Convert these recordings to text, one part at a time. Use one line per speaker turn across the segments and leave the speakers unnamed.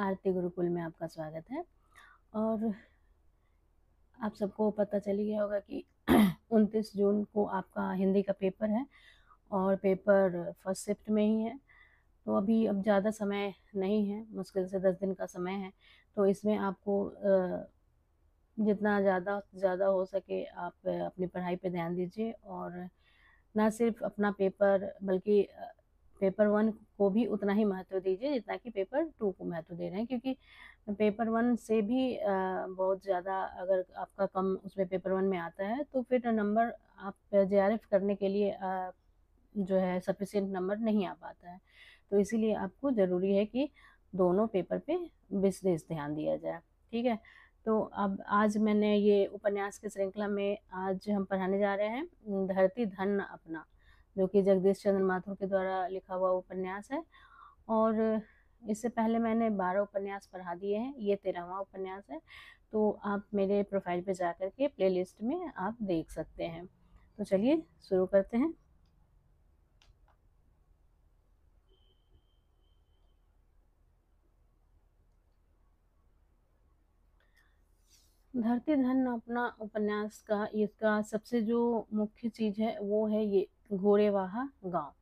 आरती गुरुकुल में आपका स्वागत है। और आप सबको पता चल ही गया होगा कि 29 जून को आपका हिंदी का पेपर है और पेपर फर्स्ट शिफ्ट में ही है। तो अब ज़्यादा समय नहीं है, मुश्किल से 10 दिन का समय है। तो इसमें आपको जितना ज़्यादा ज़्यादा हो सके आप अपनी पढ़ाई पे ध्यान दीजिए और ना सिर्फ अपना पेपर बल्कि पेपर 1 को भी उतना ही महत्व दीजिए जितना कि पेपर 2 को महत्व दे रहे हैं, क्योंकि पेपर 1 से भी बहुत ज़्यादा अगर आपका कम उसमें पेपर 1 में आता है तो फिर नंबर आप जेआरएफ करने के लिए जो है सफिशिएंट नंबर नहीं आ पाता है। तो इसीलिए आपको ज़रूरी है कि दोनों पेपर पे विशेष ध्यान दिया जाए। ठीक है, तो अब आज मैंने ये उपन्यास की श्रृंखला में आज हम पढ़ाने जा रहे हैं धरती धन अपना, जो कि जगदीश चंद्र माथुर के द्वारा लिखा हुआ उपन्यास है। और इससे पहले मैंने 12 उपन्यास पढ़ा दिए हैं, ये 13वां उपन्यास है। तो आप मेरे प्रोफाइल पे जाकर के प्लेलिस्ट में आप देख सकते हैं। तो चलिए शुरू करते हैं। धरती धन अपना उपन्यास का इसका सबसे जो मुख्य चीज है वो है ये घोड़ेवाहा गांव।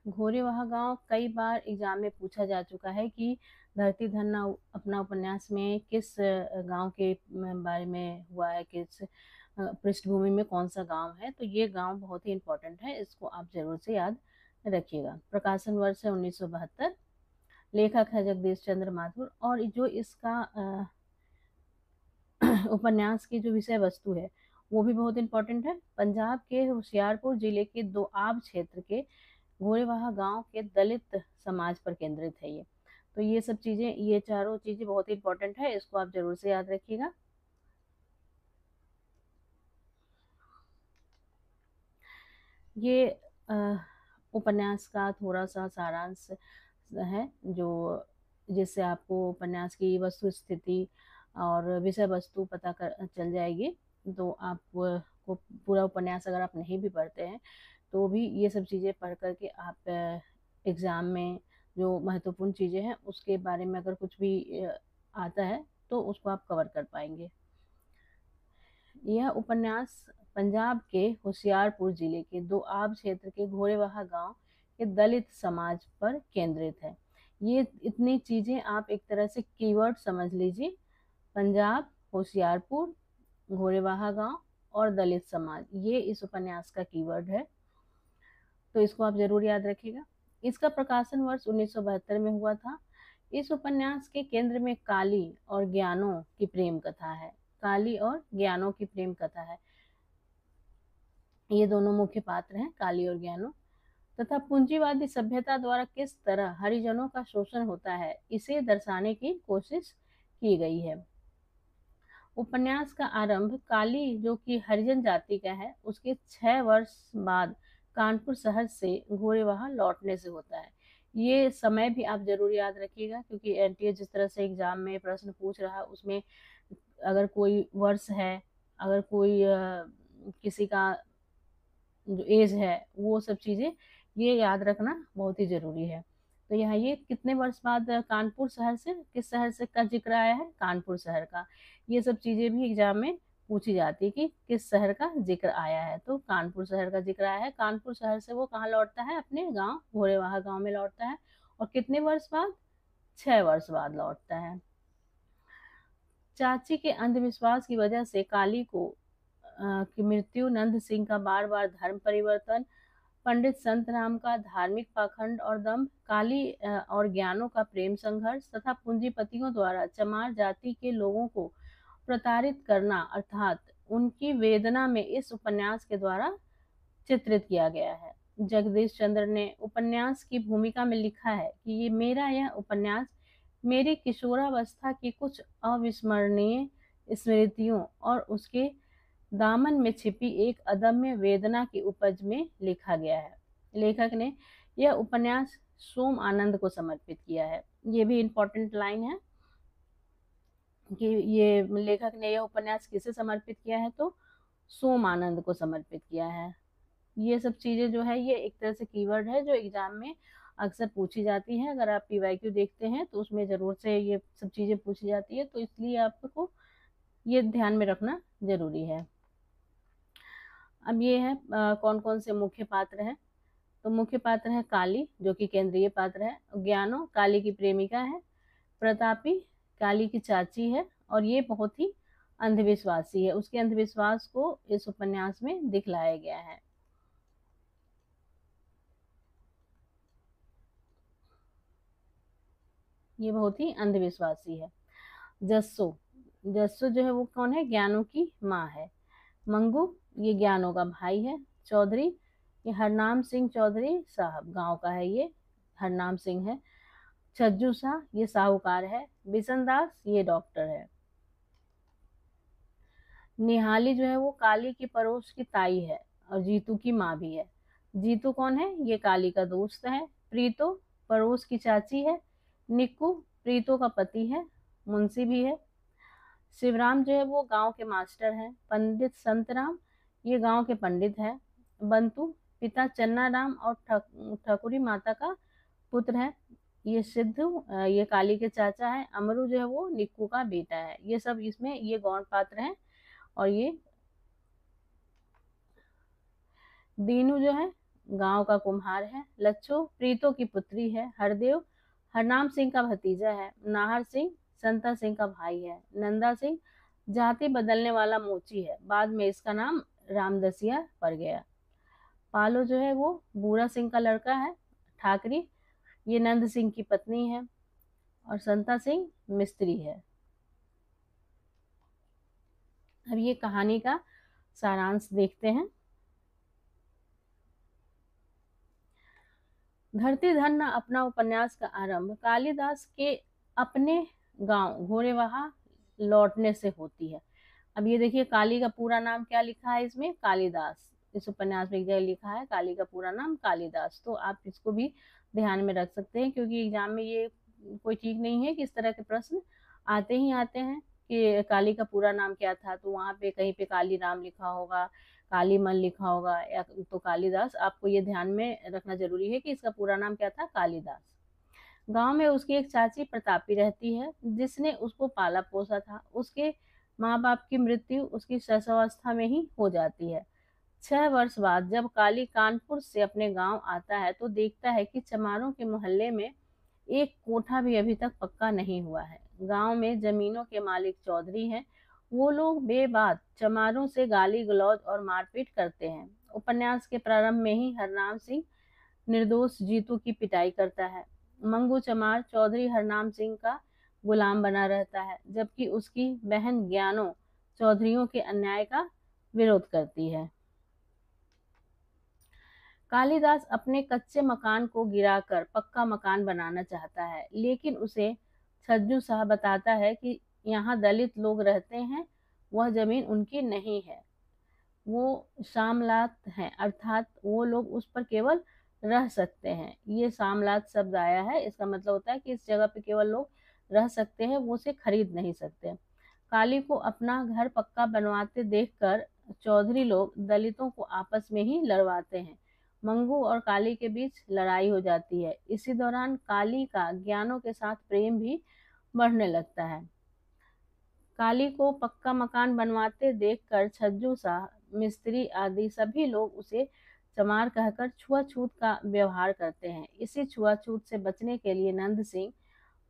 घोड़ेवाहा गांव कई बार एग्जाम में पूछा जा चुका है कि धरती धन अपना उपन्यास में किस गांव के बारे में हुआ है, किस पृष्ठभूमि में कौन सा गांव है। तो ये गांव बहुत ही इम्पोर्टेंट है, इसको आप जरूर से याद रखिएगा। प्रकाशन वर्ष है 1972। लेखक है जगदीश चंद्र माथुर। और जो इसका उपन्यास की जो विषय वस्तु है वो भी बहुत इंपॉर्टेंट है। पंजाब के होशियारपुर जिले के दोआब क्षेत्र के घोड़ेवाहा गांव के दलित समाज पर केंद्रित है ये। तो ये सब चीजें, ये चारों चीजें बहुत इंपॉर्टेंट है, इसको आप जरूर से याद रखिएगा। ये उपन्यास का थोड़ा सा सारांश है जो जिससे आपको उपन्यास की वस्तु स्थिति और विषय वस्तु पता कर चल जाएगी। तो आप को पूरा उपन्यास अगर आप नहीं भी पढ़ते हैं तो भी ये सब चीज़ें पढ़ करके आप एग्ज़ाम में जो महत्वपूर्ण चीज़ें हैं उसके बारे में अगर कुछ भी आता है तो उसको आप कवर कर पाएंगे। यह उपन्यास पंजाब के होशियारपुर जिले के दोआब क्षेत्र के घोड़ेवाहा गांव के दलित समाज पर केंद्रित है। ये इतनी चीजें आप एक तरह से कीवर्ड समझ लीजिए। पंजाब, होशियारपुर, घोड़ेवाहा गांव और दलित समाज, ये इस उपन्यास का कीवर्ड है। तो इसको आप जरूर याद रखिएगा। इसका प्रकाशन वर्ष 1972 में हुआ था। इस उपन्यास के केंद्र में काली और ज्ञानों की प्रेम कथा है। काली और ज्ञानों की प्रेम कथा है। ये दोनों मुख्य पात्र हैं, काली और ज्ञानों। तथा पूंजीवादी सभ्यता द्वारा किस तरह हरिजनों का शोषण होता है इसे दर्शाने की कोशिश की गई है। उपन्यास का आरंभ काली, जो कि हरिजन जाति का है, उसके 6 वर्ष बाद कानपुर शहर से घोड़ेवाहा लौटने से होता है। ये समय भी आप जरूर याद रखिएगा, क्योंकि एनटीए जिस तरह से एग्जाम में प्रश्न पूछ रहा है उसमें अगर कोई वर्ष है, अगर कोई किसी का जो एज है, वो सब चीज़ें ये याद रखना बहुत ही ज़रूरी है। तो यहाँ ये कितने वर्ष बाद कानपुर शहर से, किस शहर से का जिक्र आया है, कानपुर शहर का। ये सब चीज़ें भी एग्जाम में पूछी जाती है कि किस शहर का जिक्र आया है। तो कानपुर शहर का जिक्र आया है। कानपुर शहर से वो कहाँ लौटता है, अपने गाँव घोड़ेवाहा गाँव में लौटता है। और कितने वर्ष बाद, 6 वर्ष बाद लौटता है। चाची के अंधविश्वास की वजह से काली को की मृत्यु, नंद सिंह का बार बार धर्म परिवर्तन, पंडित संत राम का धार्मिक पाखंड और दम्भ, काली और ज्ञानों का प्रेम संघर्ष तथा पूंजीपतियों द्वारा चमार जाति के लोगों को प्रताड़ित करना अर्थात उनकी वेदना में इस उपन्यास के द्वारा चित्रित किया गया है। जगदीश चंद्र ने उपन्यास की भूमिका में लिखा है कि यह उपन्यास मेरी किशोरावस्था की कुछ अविस्मरणीय स्मृतियों और उसके दामन में छिपी एक अदम्य वेदना की उपज में लिखा गया है। लेखक ने यह उपन्यास सोम आनंद को समर्पित किया है। ये भी इम्पोर्टेंट लाइन है कि ये लेखक ने यह उपन्यास किसे समर्पित किया है, तो सोम आनंद को समर्पित किया है। ये सब चीज़ें जो है ये एक तरह से कीवर्ड है जो एग्जाम में अक्सर पूछी जाती हैं। अगर आप पीवाईक्यू देखते हैं तो उसमें ज़रूर से ये सब चीज़ें पूछी जाती है, तो इसलिए आपको ये ध्यान में रखना ज़रूरी है। अब ये है कौन कौन से मुख्य पात्र हैं। तो मुख्य पात्र है काली, जो कि केंद्रीय पात्र है। ज्ञानो काली की प्रेमिका है। प्रतापी काली की चाची है और ये बहुत ही अंधविश्वासी है। उसके अंधविश्वास को इस उपन्यास में दिखलाया गया है। ये बहुत ही अंधविश्वासी है। जस्सो, जस्सो जो है वो कौन है, ज्ञानों की माँ है। मंगू, ये ज्ञानों का भाई है। चौधरी, ये हरनाम सिंह चौधरी साहब गांव का है, ये हरनाम सिंह है। छज्जू शाह, ये साहूकार है। बिशन दास, ये डॉक्टर है। निहाली जो है वो काली की पड़ोस की ताई है और जीतू की माँ भी है। जीतू कौन है, ये काली का दोस्त है। प्रीतो पड़ोस की चाची है। निक्कू प्रीतो का पति है, मुंशी भी है। शिवराम जो है वो गांव के मास्टर हैं। पंडित संतराम, ये गांव के पंडित है। बंतु पिता चन्नाराम और ठकुरी माता का पुत्र है। ये सिद्धू, ये काली के चाचा है। अमरू जो है वो निक्कू का बेटा है। ये सब इसमें ये गौण पात्र हैं। और ये दीनू जो है गांव का कुम्हार है। लच्छो प्रीतो की पुत्री है। हरदेव हरनाम सिंह का भतीजा है। नाहर सिंह संता सिंह का भाई है। नंदा सिंह जाति बदलने वाला मोची है, बाद में इसका नाम रामदसिया पड़ गया। पालो जो है वो बूढ़ा सिंह का लड़का है। ठाकरी, ये नंद सिंह की पत्नी है। और संता सिंह मिस्त्री है। अब ये कहानी का सारांश देखते हैं। धरती धन्य अपना उपन्यास का आरंभ कालिदास के अपने गांव घोड़ेवाहा लौटने से होती है। अब ये देखिए काली का पूरा नाम क्या लिखा है इसमें, कालिदास। इस उपन्यास में एक जगह लिखा है काली का पूरा नाम कालिदास, तो आप इसको भी ध्यान में रख सकते हैं, क्योंकि एग्जाम में ये कोई ठीक नहीं है कि इस तरह के प्रश्न आते ही आते हैं कि काली का पूरा नाम क्या था, तो वहाँ पे कहीं पे काली राम लिखा होगा, कालीमल लिखा होगा, या तो कालिदास। आपको ये ध्यान में रखना जरूरी है कि इसका पूरा नाम क्या था, कालिदास। गांव में उसकी एक चाची प्रतापी रहती है, जिसने उसको पाला पोसा था। उसके माँ बाप की मृत्यु उसकी शैशवावस्था में ही हो जाती है। 6 वर्ष बाद जब काली कानपुर से अपने गांव आता है तो देखता है कि चमारों के मोहल्ले में एक कोठा भी अभी तक पक्का नहीं हुआ है। गांव में जमीनों के मालिक चौधरी हैं। वो लोग बेबात चमारों से गाली गलौज और मारपीट करते हैं। उपन्यास के प्रारंभ में ही हरनाम सिंह निर्दोष जीतू की पिटाई करता है। मंगू चमार चौधरी हरनाम सिंह का गुलाम बना रहता है, जबकि उसकी बहन ज्ञानो चौधरियों के अन्याय का विरोध करती है। कालिदास अपने कच्चे मकान को गिराकर पक्का मकान बनाना चाहता है, लेकिन उसे छज्जू शाह बताता है कि यहाँ दलित लोग रहते हैं, वह जमीन उनकी नहीं है। वो शामलात हैं, अर्थात वो लोग उस पर केवल रह सकते हैं। ये शामलात शब्द आया है, इसका मतलब होता है कि इस जगह पे केवल लोग रह सकते हैं, वो उसे खरीद नहीं सकते। काली को अपना घर पक्का बनवाते देखकर चौधरी लोग दलितों को आपस में ही लड़वाते हैं। मंगू और काली के बीच लड़ाई हो जाती है। इसी दौरान काली का ज्ञानों के साथ प्रेम भी बढ़ने लगता है। काली को पक्का मकान बनवाते देखकर छज्जू शाह, मिस्त्री आदि सभी लोग उसे चमार कहकर छुआछूत का व्यवहार करते हैं। इसी छुआछूत से बचने के लिए नंद सिंह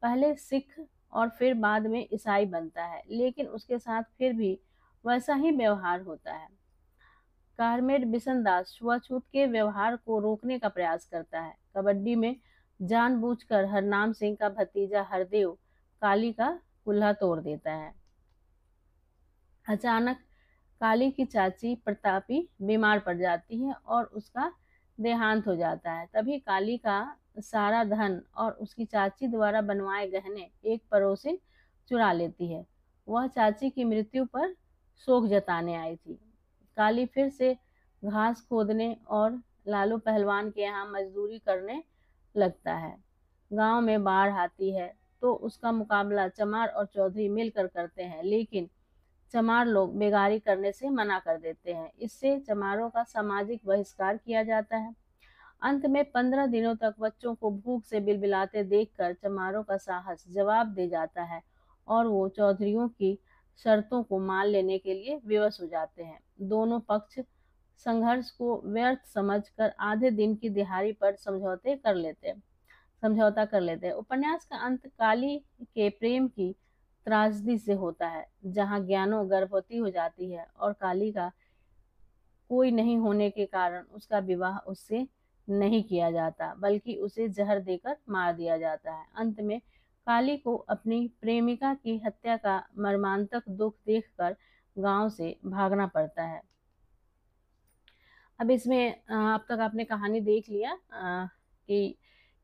पहले सिख और फिर बाद में ईसाई बनता है, लेकिन उसके साथ फिर भी वैसा ही व्यवहार होता है। कारमेड बिशनदास छुआछूत के व्यवहार को रोकने का प्रयास करता है। कबड्डी में जानबूझकर हरनाम सिंह का भतीजा हरदेव काली का कुल्हा तोड़ देता है। अचानक काली की चाची प्रतापी बीमार पड़ जाती है और उसका देहांत हो जाता है। तभी काली का सारा धन और उसकी चाची द्वारा बनवाए गहने एक पड़ोसिन चुरा लेती है। वह चाची की मृत्यु पर शोक जताने आई थी। काली फिर से घास खोदने और लालू पहलवान के यहाँ मजदूरी करने लगता है। गांव में बाढ़ आती है तो उसका मुकाबला चमार और चौधरी मिलकर करते हैं, लेकिन चमार लोग बेगारी करने से मना कर देते हैं। इससे चमारों का सामाजिक बहिष्कार किया जाता है। अंत में 15 दिनों तक बच्चों को भूख से बिलबिलाते देखकर चमारों का साहस जवाब दे जाता है और वो चौधरियों की शर्तों को मान लेने के लिए विवश हो जाते हैं। दोनों पक्ष संघर्ष को व्यर्थ समझकर आधे दिन की दिहाड़ी पर समझौता कर लेते हैं। उपन्यास का अंत काली के प्रेम की त्रासदी से होता है, जहाँ ज्ञानो गर्भवती हो जाती है और काली का कोई नहीं होने के कारण उसका विवाह उससे नहीं किया जाता, बल्कि उसे जहर देकर मार दिया जाता है। अंत में काली को अपनी प्रेमिका की हत्या का मर्मांतक दुख देखकर गांव से भागना पड़ता है। अब इसमें अब तक आपने कहानी देख लिया कि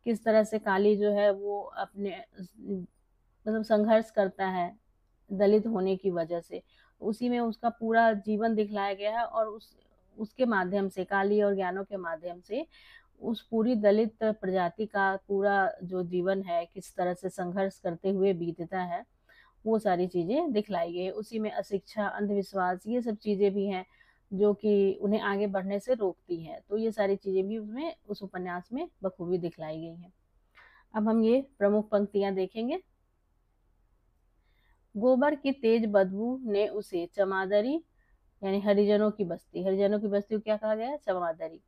किस तरह से काली जो है वो अपने मतलब संघर्ष करता है दलित होने की वजह से। उसी में उसका पूरा जीवन दिखलाया गया है और उसके माध्यम से, काली और ज्ञानों के माध्यम से, उस पूरी दलित प्रजाति का पूरा जो जीवन है किस तरह से संघर्ष करते हुए बीतता है, वो सारी चीजें दिखलाई गई है। उसी में अशिक्षा, अंधविश्वास, ये सब चीजें भी हैं जो कि उन्हें आगे बढ़ने से रोकती हैं। तो ये सारी चीजें भी उसमें, उस उपन्यास में बखूबी दिखलाई गई हैं। अब हम ये प्रमुख पंक्तियां देखेंगे। गोबर की तेज बदबू ने उसे चमादरी, यानी हरिजनों की बस्ती को क्या कहा गया? चमादरी।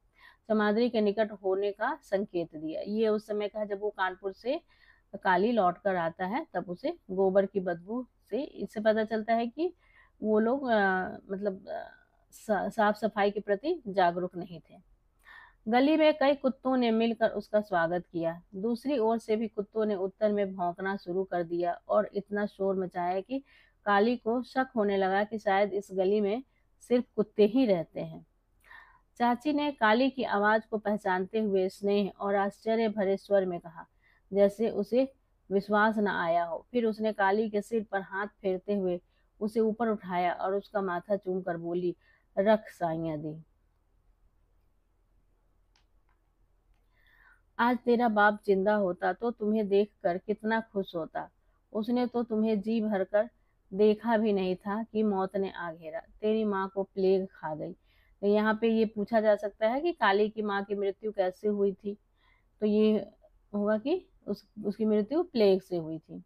चमादरी के निकट होने का संकेत दिया। ये उस समय का जब वो कानपुर से काली लौट कर आता है, तब उसे गोबर की बदबू से इससे पता चलता है कि वो लोग मतलब साफ सफाई के प्रति जागरूक नहीं थे। गली में कई कुत्तों ने मिलकर उसका स्वागत किया। दूसरी ओर से भी कुत्तों ने उत्तर में भौंकना शुरू कर दिया और इतना शोर मचाया कि काली को शक होने लगा कि शायद इस गली में सिर्फ कुत्ते ही रहते हैं। चाची ने काली की आवाज को पहचानते हुए स्नेह और आश्चर्य भरे स्वर में कहा, जैसे उसे विश्वास न आया हो। फिर उसने काली के सिर पर हाथ फेरते हुए उसे ऊपर उठाया और उसका माथा चूम कर बोली, रख साइयां दी। आज तेरा बाप जिंदा होता तो तुम्हें देखकर कितना खुश होता। उसने तो तुम्हें जी भरकर देखा भी नहीं था कि मौत ने आ घेरा। तेरी माँ को प्लेग खा गई। तो यहाँ पे ये पूछा जा सकता है कि काली की माँ की मृत्यु कैसे हुई थी। तो ये होगा कि उसकी मृत्यु प्लेग से हुई थी।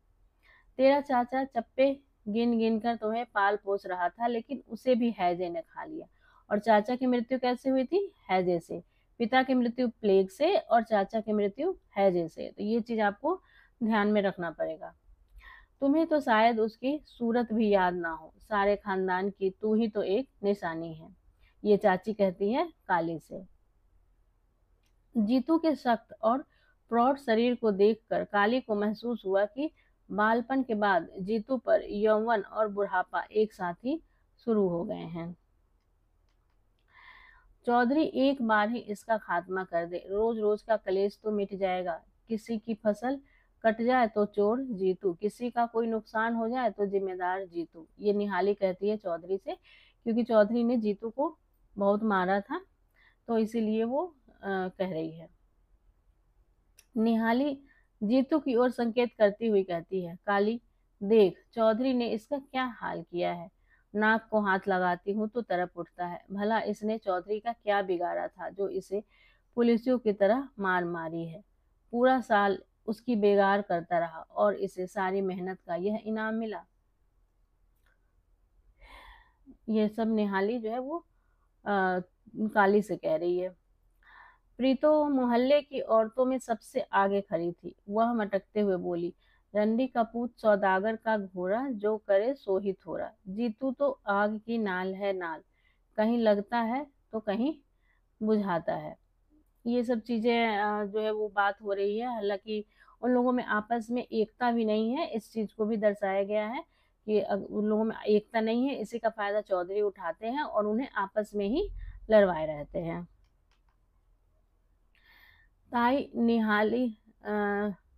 तेरा चाचा चप्पे गिन गिन कर तुम्हें पाल पोस रहा था, लेकिन उसे भी हैजे ने खा लिया। और चाचा की मृत्यु कैसे हुई थी? हैजे से। पिता की मृत्यु प्लेग से और चाचा की मृत्यु हैजे से। तो ये चीज आपको ध्यान में रखना पड़ेगा। तुम्हें तो शायद उसकी सूरत भी याद ना हो। सारे खानदान की तू ही तो एक निशानी है, ये चाची कहती है काली से। जीतू के सख्त और प्रौढ़ शरीर को देखकर काली को महसूस हुआ कि बालपन के बाद जीतू पर यौवन और बुढ़ापा एक साथ ही शुरू हो गए हैं। चौधरी एक बार ही इसका खात्मा कर दे, रोज रोज का कलेश तो मिट जाएगा। किसी की फसल कट जाए तो चोर जीतू, किसी का कोई नुकसान हो जाए तो जिम्मेदार जीतू। ये निहाली कहती है चौधरी से, क्योंकि चौधरी ने जीतू को बहुत मारा था, तो इसीलिए वो कह रही है। निहाली जीतू की ओर संकेत करती हुई कहती है, काली देख, चौधरी ने इसका क्या हाल किया है। नाक को हाथ लगाती हूँ तो तरफ उठता है। भला इसने चौधरी का क्या बिगाड़ा था जो इसे पुलिसियों की तरह मार मारी है। पूरा साल उसकी बेगार करता रहा और इसे सारी मेहनत का यह इनाम मिला। ये सब निहाली जो है वो काली से कह रही है। प्रीतो मोहल्ले की औरतों में सबसे आगे खड़ी थी। वह मटकते हुए बोली, रंडी का पूत सौदागर का घोड़ा, जो करे सो ही थोड़ा। जीतू तो आग की नाल है नाल, कहीं लगता है तो कहीं बुझाता है। ये सब चीजें जो है वो बात हो रही है। हालांकि उन लोगों में आपस में एकता भी नहीं है, इस चीज को भी दर्शाया गया है कि उन लोगों में एकता नहीं है। इसी का फायदा चौधरी उठाते हैं और उन्हें आपस में ही लड़वाए रहते हैं। ताई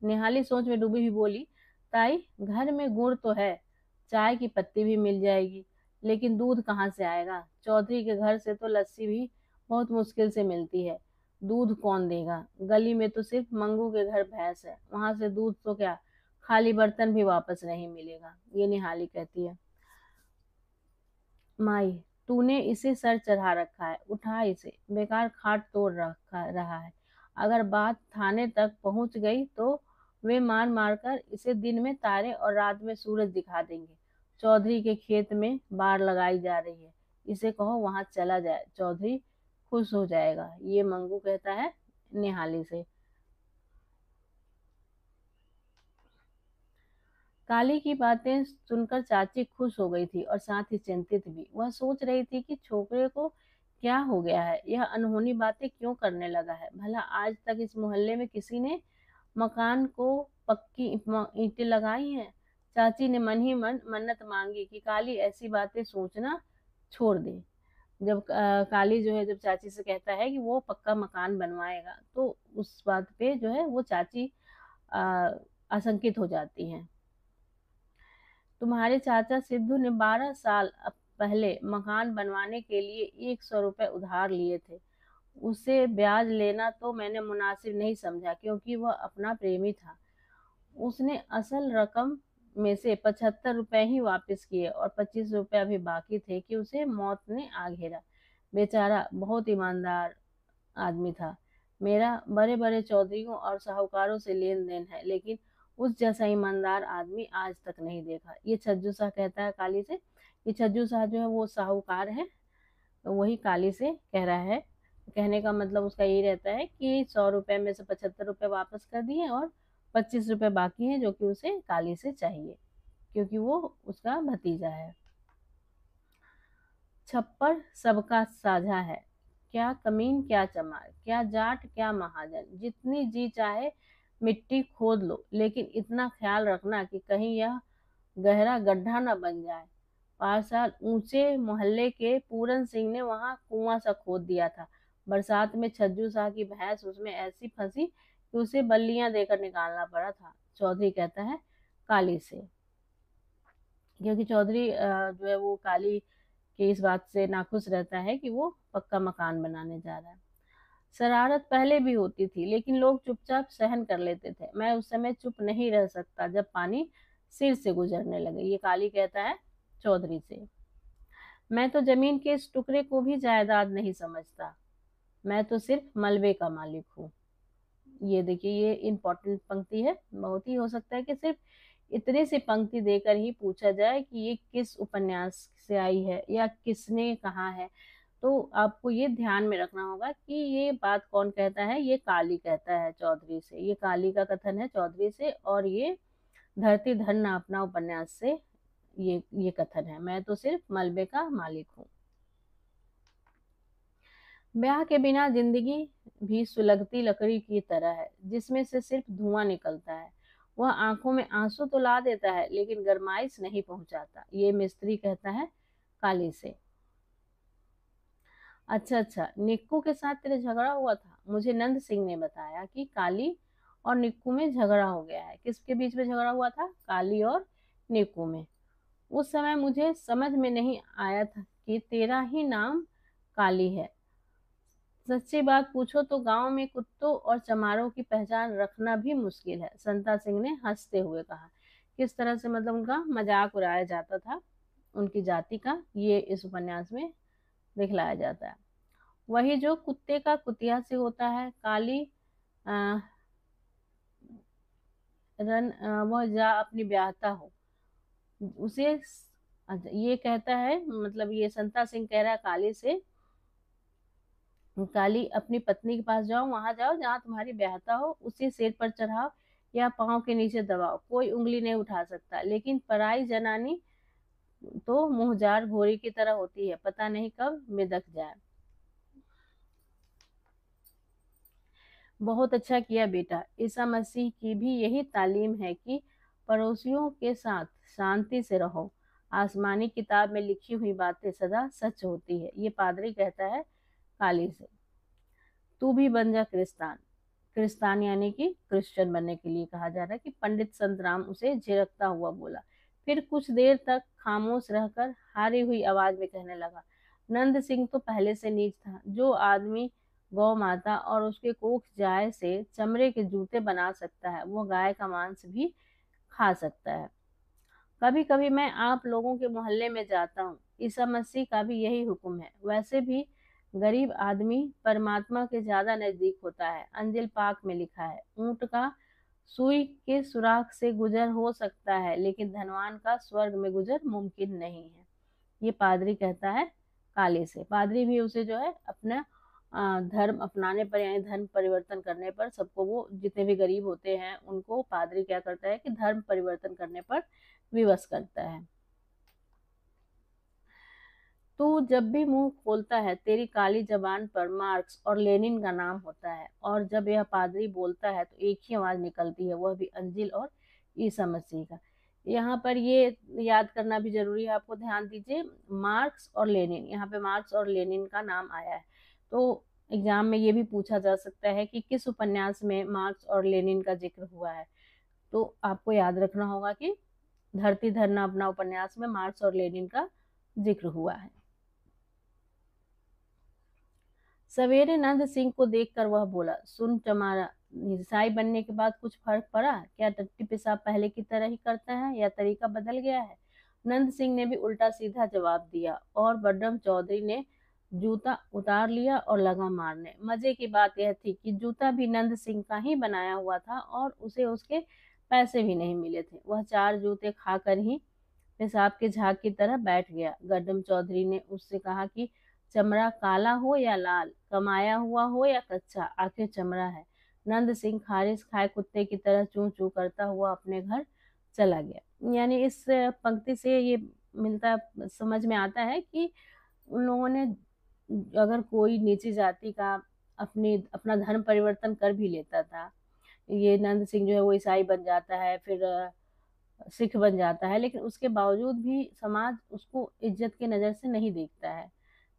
निहाली सोच में डूबी हुई बोली, ताई घर में गुड़ तो है, चाय की पत्ती भी मिल जाएगी, लेकिन दूध कहाँ से आएगा। चौधरी के घर से तो लस्सी भी बहुत मुश्किल से मिलती है, दूध कौन देगा। गली में तो सिर्फ मंगू के घर भैंस है, वहां से दूध तो क्या, खाली बर्तन भी वापस नहीं मिलेगा। ये निहाली कहती है। माई, तूने इसे सर चढ़ा रखा है, उठा इसे, बेकार खाट तोड़ रखा रहा है। अगर बात थाने तक पहुंच गई तो वे मार मार कर इसे दिन में तारे और रात में सूरज दिखा देंगे। चौधरी के खेत में बाड़ लगाई जा रही है, इसे कहो वहां चला जाए, चौधरी खुश हो जाएगा। ये मंगू कहता है निहाली से। काली की बातें सुनकर चाची खुश हो गई थी और साथ ही चिंतित भी। वह सोच रही थी कि छोकरे को क्या हो गया है, यह अनहोनी बातें क्यों करने लगा है। भला आज तक इस मोहल्ले में किसी ने मकान को पक्की ईंटें लगाई हैं। चाची ने मन ही मन मन्नत मांगी कि काली ऐसी बातें सोचना छोड़ दे। जब काली जो है, जब चाची से कहता है कि वो पक्का मकान बनवाएगा, तो उस बात पे जो है वो चाची आ, आशंकित हो जाती हैं। तुम्हारे चाचा सिद्धू ने 12 साल पहले मकान बनवाने के लिए 100 रुपए उधार लिए थे। उसे ब्याज लेना तो मैंने मुनासिब नहीं समझा, क्योंकि वह अपना प्रेमी था। उसने असल रकम में से 75 रुपए ही वापस किए और 25 रुपए अभी बाकी थे कि उसे मौत ने आ घेरा। बेचारा बहुत ईमानदार आदमी था। मेरा बड़े बड़े चौधरियों और साहूकारों से लेन देन है, लेकिन उस जैसा ईमानदार आदमी आज तक नहीं देखा। ये छज्जू शाह कहता है काली से। ये छज्जू शाह जो है वो साहूकार है, तो वही काली से कह रहा है। कहने का मतलब उसका यही रहता है कि 100 रुपए में से 75 रुपए वापस कर दिए और 25 रुपए बाकी हैं, जो कि उसे काली से चाहिए, क्योंकि वो उसका भतीजा है। छप्पर सबका साझा है, क्या कमीन क्या चमार, क्या जाट क्या महाजन, जितनी जी चाहे मिट्टी खोद लो, लेकिन इतना ख्याल रखना कि कहीं यह गहरा गड्ढा न बन जाए। 5 साल ऊंचे मोहल्ले के पूरन सिंह ने वहां कुआं सा खोद दिया था। बरसात में छज्जू शाह की भैंस उसमें ऐसी फंसी कि उसे बल्लियां देकर निकालना पड़ा था। चौधरी कहता है काली से, क्योंकि चौधरी जो है वो काली की इस बात से नाखुश रहता है कि वो पक्का मकान बनाने जा रहा है। शरारत पहले भी होती थी, लेकिन लोग चुपचाप सहन कर लेते थे। मैं उस समय चुप नहीं रह सकता जब पानी सिर से गुजरने लगे। ये काली कहता है चौधरी से। मैं तो जमीन के इस टुकड़े को भी जायदाद नहीं समझता, मैं तो सिर्फ मलबे का मालिक हूँ। ये देखिए, ये इम्पोर्टेंट पंक्ति है। बहुत ही हो सकता है कि सिर्फ इतने से पंक्ति देकर ही पूछा जाए कि ये किस उपन्यास से आई है या किसने कहा है। तो आपको ये ध्यान में रखना होगा कि ये बात कौन कहता है। ये काली कहता है चौधरी से। ये काली का कथन है चौधरी से, और ये धरती धन अपना उपन्यास से ये कथन है। मैं तो सिर्फ मलबे का मालिक हूँ। ब्याह के बिना जिंदगी भी सुलगती लकड़ी की तरह है, जिसमें से सिर्फ धुआं निकलता है। वह आंखों में आंसू तो ला देता है, लेकिन गरमाइश नहीं पहुंचाता। ये मिस्त्री कहता है काली से। अच्छा अच्छा, निक्कू के साथ तेरे झगड़ा हुआ था। मुझे नंद सिंह ने बताया कि काली और निक्कू में झगड़ा हो गया है। किसके बीच में झगड़ा हुआ था? काली और निक्कू में। उस समय मुझे समझ में नहीं आया था कि तेरा ही नाम काली है। सच्ची बात पूछो तो गांव में कुत्तों और चमारों की पहचान रखना भी मुश्किल है, संता सिंह ने हंसते हुए कहा। किस तरह से मतलब उनका मजाक उड़ाया जाता था उनकी जाति का, ये इस उपन्यास में दिखलाया जाता है। वही जो कुत्ते का कुतिया से होता है। काली आ, वह जा अपनी ब्याहता हो उसे। अच्छा, ये कहता है, मतलब ये संता सिंह कह रहा है काली से, काली अपनी पत्नी के पास जाओ, वहां जाओ जहां तुम्हारी ब्याहता हो, उसी सिर पर चढ़ाओ या पाँव के नीचे दबाओ, कोई उंगली नहीं उठा सकता। लेकिन पराई जनानी तो मुहजार घोड़ी की तरह होती है, पता नहीं कब मिदक जाए। बहुत अच्छा किया बेटा, ईसा मसीह की भी यही तालीम है कि पड़ोसियों के साथ शांति से रहो। आसमानी किताब में लिखी हुई बातें सदा सच होती है। ये पादरी कहता है काली से। तू भी बन जा क्रिस्तान। क्रिस्तान यानी कि क्रिश्चियन बनने के लिए कहा जा रहा है कि पंडित संतराम उसे झिड़कता हुआ बोला। फिर कुछ देर तक खामोश रहकर हारी हुई आवाज में कहने लगा, नंद सिंह तो पहले से नीच था। जो आदमी गौ माता और उसके कोख जाय से चमड़े के जूते बना सकता है, वो गाय का मांस भी खा सकता है। कभी कभी मैं आप लोगों के मोहल्ले में जाता हूँ, ईसा मसीह का भी यही हुक्म है। वैसे भी गरीब आदमी परमात्मा के ज्यादा नजदीक होता है। अंजिल पाक में लिखा है, ऊंट का सुई के सुराख से गुजर हो सकता है, लेकिन धनवान का स्वर्ग में गुजर मुमकिन नहीं है। ये पादरी कहता है काली से। पादरी भी उसे जो है अपना धर्म अपनाने पर, यानी धर्म परिवर्तन करने पर, सबको, वो जितने भी गरीब होते हैं उनको पादरी क्या करता है कि धर्म परिवर्तन करने पर विवश करता है। तू जब भी मुंह खोलता है तेरी काली जबान पर मार्क्स और लेनिन का नाम होता है, और जब यह पादरी बोलता है तो एक ही आवाज निकलती है, वह भी अंजिल और ईसा मसीह का। यहाँ पर ये याद करना भी जरूरी है, आपको ध्यान दीजिए, मार्क्स और लेनिन, यहाँ पे मार्क्स और लेनिन का नाम आया है। तो एग्जाम में ये भी पूछा जा सकता है कि किस उपन्यास में मार्क्स और लेनिन का जिक्र हुआ है। तो आपको याद रखना होगा कि धरती धरना अपना उपन्यास में मार्क्स और लेनिन का जिक्र हुआ है। सवेरे नंद सिंह को देखकर वह बोला, सुन चमारा, ईसाई बनने के बाद कुछ फर्क पड़ा क्या? टट्टी पेशाब पहले की तरह ही करता है या तरीका बदल गया है? नंद सिंह ने भी उल्टा सीधा जवाब दिया, और बड्डम चौधरी ने जूता उतार लिया और लगा मारने। मजे की बात यह थी कि जूता भी नंद सिंह का ही बनाया हुआ था और उसे उसके पैसे भी नहीं मिले थे। वह 4 जूते खाकर ही पेशाब के झाग की तरह बैठ गया। गड्डम चौधरी ने उससे कहा कि चमड़ा काला हो या लाल, कमाया हुआ हो या कच्चा, आखिर चमड़ा है। नंद सिंह खारिश खाए कुत्ते की तरह चूं चूं करता हुआ अपने घर चला गया। यानी इस पंक्ति से ये मिलता, समझ में आता है कि उन लोगों ने, अगर कोई नीची जाति का अपना धर्म परिवर्तन कर भी लेता था, ये नंद सिंह जो है वो ईसाई बन जाता है, फिर सिख बन जाता है, लेकिन उसके बावजूद भी समाज उसको इज्जत की नज़र से नहीं देखता है,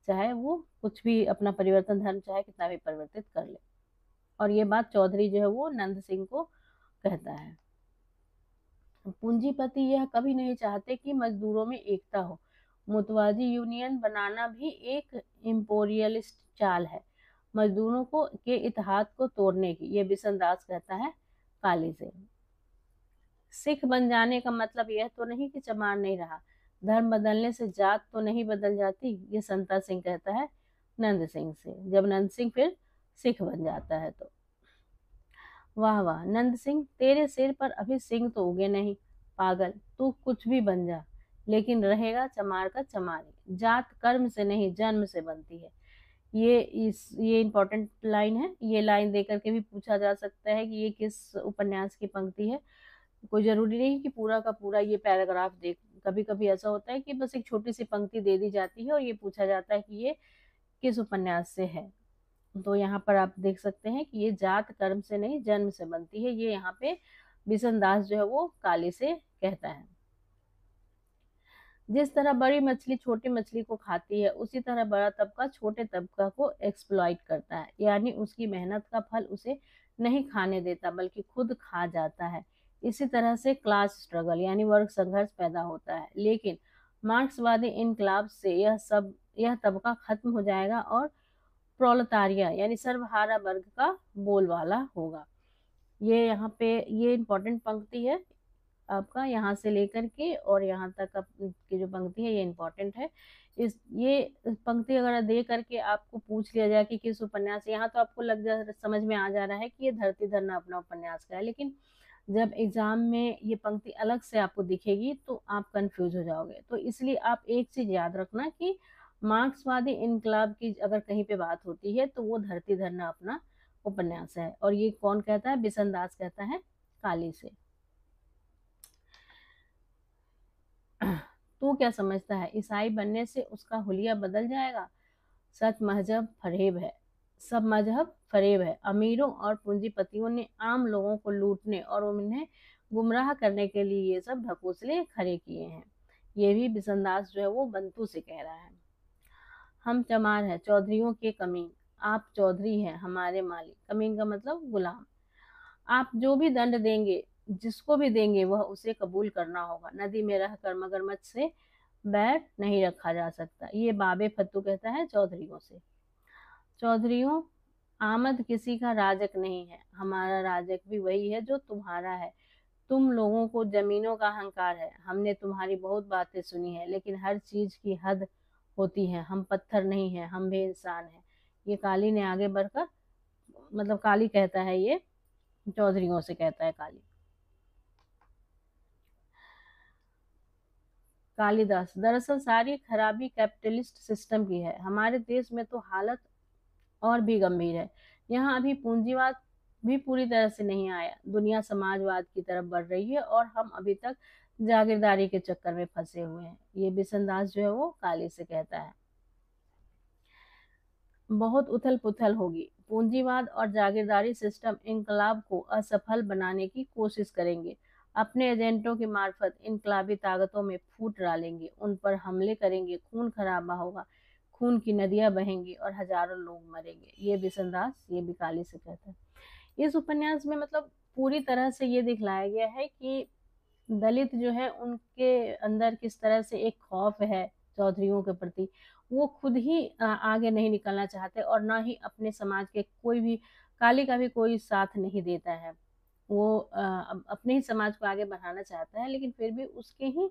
चाहे वो कुछ भी अपना परिवर्तन, धर्म चाहे कितना भी परिवर्तित कर ले। और ये बात चौधरी जो है वो नंद सिंह को कहता है। पूंजीपति यह कभी नहीं चाहते कि मजदूरों में एकता हो। मुतवाजी यूनियन बनाना भी एक इम्पोरियलिस्ट चाल है, मजदूरों को के इत्तेहाद को तोड़ने की। ये बिशन दास कहता है काली से। सिख बन जाने का मतलब यह तो नहीं कि चमार नहीं रहा, धर्म बदलने से जात तो नहीं बदल जाती। ये संता सिंह कहता है नंद सिंह से, जब नंद सिंह फिर सिख बन जाता है तो। वाह वाह नंद सिंह, तेरे सिर पर अभी सिंह तो उगे नहीं, पागल, तू कुछ भी बन जा, लेकिन रहेगा चमार का चमारी। जात कर्म से नहीं जन्म से बनती है। ये इम्पोर्टेंट लाइन है। ये लाइन देकर के भी पूछा जा सकता है कि ये किस उपन्यास की पंक्ति है। कोई जरूरी नहीं कि पूरा का पूरा ये पैराग्राफ देख, कभी कभी ऐसा होता है कि बस एक छोटी सी पंक्ति दे दी जाती है और ये पूछा जाता है कि ये किस उपन्यास से है। तो यहाँ पर आप देख सकते हैं कि ये जात कर्म से नहीं जन्म से बनती है, ये यहाँ पे बिशन दास जो है वो काली से कहता है। जिस तरह बड़ी मछली छोटी मछली को खाती है, उसी तरह बड़ा तबका छोटे तबका को एक्सप्लॉइट करता है, यानी उसकी मेहनत का फल उसे नहीं खाने देता बल्कि खुद खा जाता है। इसी तरह से क्लास स्ट्रगल यानी वर्ग संघर्ष पैदा होता है, लेकिन मार्क्सवादी इनकलाब से यह तबका खत्म हो जाएगा और प्रोलेतारिया यानी सर्वहारा वर्ग का बोलबाला होगा। ये यहाँ पे ये इम्पोर्टेंट पंक्ति है आपका, यहाँ से लेकर के और यहाँ तक की जो पंक्ति है ये इम्पोर्टेंट है। ये पंक्ति अगर दे करके आपको पूछ लिया जाए कि किस उपन्यास, यहाँ तो आपको समझ में आ जा रहा है कि ये धरती धरना अपना उपन्यास का है, लेकिन जब एग्जाम में ये पंक्ति अलग से आपको दिखेगी तो आप कंफ्यूज हो जाओगे। तो इसलिए आप एक चीज याद रखना कि मार्क्सवादी इनकलाब की अगर कहीं पे बात होती है तो वो धरती धरना अपना उपन्यास है। और ये कौन कहता है? बिशन दास कहता है काली से। तू क्या समझता है, ईसाई बनने से उसका हुलिया बदल जाएगा? सच मजहब फरेब है, सब मजहब फरेब है। अमीरों और पूंजीपतियों ने आम लोगों को लूटने और उन्हें गुमराह करने के लिए ये सब ढकोसले खड़े किए हैं। ये भी बिशनदास जो है वो बंतू से कह रहा है। हम चमार हैं, चौधरियों के कमीन, आप चौधरी हैं हमारे मालिक। कमीन का मतलब गुलाम। आप जो भी दंड देंगे, जिसको भी देंगे, वह उसे कबूल करना होगा। नदी में रहकर मगरमच्छ से बैर नहीं रखा जा सकता। ये बाबे फत्तू कहता है चौधरियों से। चौधरियों, आमद किसी का राजक नहीं है, हमारा राजक भी वही है जो तुम्हारा है। तुम लोगों को जमीनों का अहंकार है। हमने तुम्हारी बहुत बातें सुनी है, लेकिन हर चीज की हद होती है। हम पत्थर नहीं हैं, हम भी इंसान हैं। ये काली ने आगे बढ़कर, मतलब काली कहता है ये, चौधरियों से कहता है काली। कालिदास, दरअसल सारी खराबी कैपिटलिस्ट सिस्टम की है। हमारे देश में तो हालत और भी गंभीर है। यहाँ अभी पूंजीवाद भी पूरी तरह से नहीं आया। दुनिया समाजवाद की तरफ बढ़ रही है और हम अभी तक जागीरदारी के चक्कर में फंसे हुए हैं। ये बिसनदास जो है वो काली से कहता है। बहुत उथल पुथल होगी। पूंजीवाद और जागीरदारी सिस्टम इनकलाब को असफल बनाने की कोशिश करेंगे। अपने एजेंटों की मार्फत इनकलाबी ताकतों में फूट डालेंगे, उन पर हमले करेंगे, खून खराबा होगा, खून की नदियां बहेंगी और हजारों लोग मरेंगे। ये बिसनदास ये भी काली से कहता है। इस उपन्यास में मतलब पूरी तरह से ये दिखलाया गया है कि दलित जो है उनके अंदर किस तरह से एक खौफ है चौधरियों के प्रति। वो खुद ही आगे नहीं निकलना चाहते और ना ही अपने समाज के कोई भी, काली का भी कोई साथ नहीं देता है। वो अपने ही समाज को आगे बढ़ाना चाहता है, लेकिन फिर भी उसके ही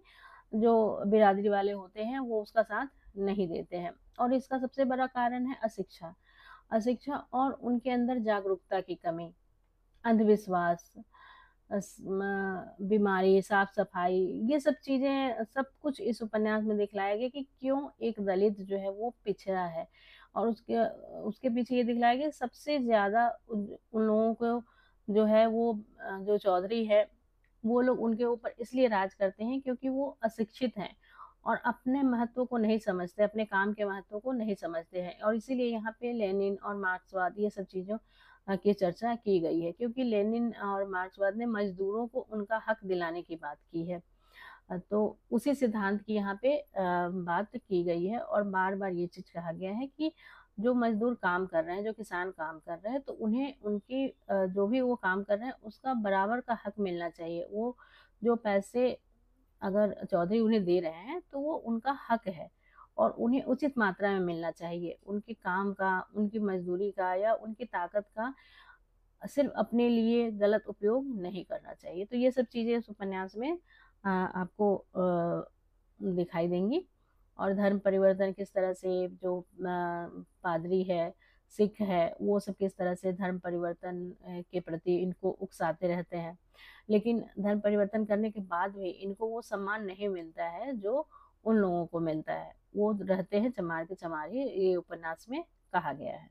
जो बिरादरी वाले होते हैं वो उसका साथ नहीं देते हैं। और इसका सबसे बड़ा कारण है अशिक्षा। अशिक्षा और उनके अंदर जागरूकता की कमी, अंधविश्वास, बीमारी, साफ सफाई, ये सब चीजें, सब कुछ इस उपन्यास में दिखलाया गया कि क्यों एक दलित जो है वो पिछड़ा है। और उसके उसके पीछे ये दिखलाया गया सबसे ज्यादा उन लोगों को जो है वो जो चौधरी है वो लोग उनके ऊपर इसलिए राज करते हैं क्योंकि वो अशिक्षित हैं और अपने महत्व को नहीं समझते, अपने काम के महत्व को नहीं समझते हैं। और इसीलिए यहाँ पे लेनिन और मार्क्सवाद ये सब चीजों की चर्चा की गई है, क्योंकि लेनिन और मार्क्सवाद ने मजदूरों को उनका हक दिलाने की बात की है। तो उसी सिद्धांत की यहाँ पे बात की गई है और बार बार ये चीज कहा गया है कि जो मजदूर काम कर रहे हैं, जो किसान काम कर रहे हैं, तो उन्हें उनकी जो भी वो काम कर रहे हैं उसका बराबर का हक मिलना चाहिए। वो जो पैसे अगर चौधरी उन्हें दे रहे हैं तो वो उनका हक है और उन्हें उचित मात्रा में मिलना चाहिए। उनके काम का, उनकी मजदूरी का या उनकी ताकत का सिर्फ अपने लिए गलत उपयोग नहीं करना चाहिए। तो ये सब चीजें इस उपन्यास में आपको दिखाई देंगी। और धर्म परिवर्तन किस तरह से जो पादरी है, सिख है, वो सब किस तरह से धर्म परिवर्तन के प्रति इनको उकसाते रहते हैं, लेकिन धर्म परिवर्तन करने के बाद भी इनको वो सम्मान नहीं मिलता है जो उन लोगों को मिलता है। वो रहते हैं चमार के चमार ही, ये उपन्यास में कहा गया है।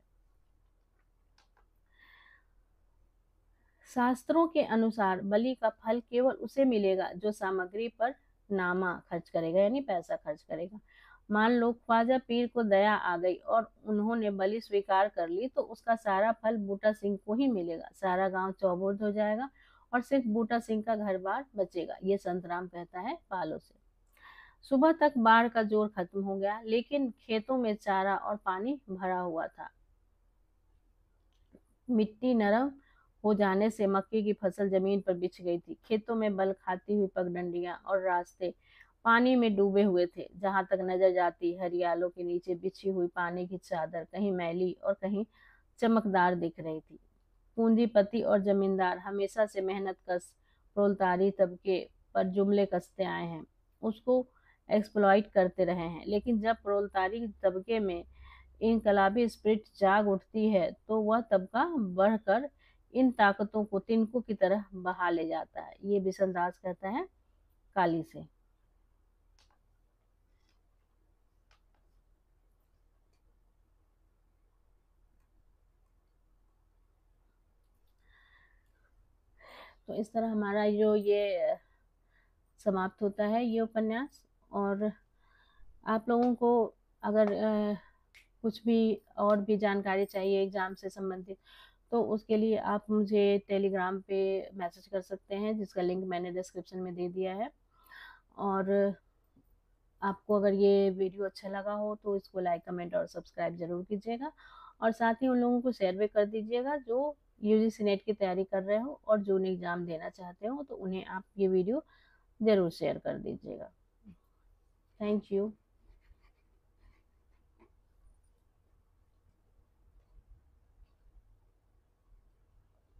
शास्त्रों के अनुसार बलि का फल केवल उसे मिलेगा जो सामग्री पर नामा खर्च करेगा, यानी पैसा खर्च करेगा। मान लो ख्वाजा पीर को दया आ गई और उन्होंने बलि स्वीकार कर ली, तो उसका सारा फल बूटा सिंह को ही मिलेगा। सारा गांव चौबुर्द हो जाएगा और सिर्फ बूटा सिंह का घर बार बचेगा। ये संत राम कहता है पालो से। सुबह तक बाढ़ का जोर खत्म हो गया, लेकिन खेतों में चारा और पानी भरा हुआ था। मिट्टी नरम हो जाने से मक्के की फसल जमीन पर बिछ गई थी। खेतों में बल खाती हुई पगडंडियां और रास्ते पानी में डूबे हुए थे। जहां तक नजर जाती, हरियालों के नीचे बिछी हुई पानी की चादर कहीं मैली और कहीं चमकदार दिख रही थी। पूंजीपति और जमींदार हमेशा से मेहनत कश प्रोलतारी तबके पर जुमले कसते आए हैं, उसको एक्सप्लॉइट करते रहे हैं। लेकिन जब प्रोलतारी तबके में इनकलाबी स्पिरिट जाग उठती है तो वह तबका बढ़कर इन ताकतों को तिनकों की तरह बहा ले जाता है। ये बिसनदास कहता है काली से। तो इस तरह हमारा जो ये समाप्त होता है ये उपन्यास। और आप लोगों को अगर कुछ भी और भी जानकारी चाहिए एग्जाम से संबंधित, तो उसके लिए आप मुझे टेलीग्राम पे मैसेज कर सकते हैं, जिसका लिंक मैंने डिस्क्रिप्शन में दे दिया है। और आपको अगर ये वीडियो अच्छा लगा हो तो इसको लाइक, कमेंट और सब्सक्राइब जरूर कीजिएगा। और साथ ही उन लोगों को शेयर भी कर दीजिएगा जो यूजीसी नेट की तैयारी कर रहे हो और जून एग्जाम देना चाहते हो, तो उन्हें आप ये वीडियो जरूर शेयर कर दीजिएगा। Thank you.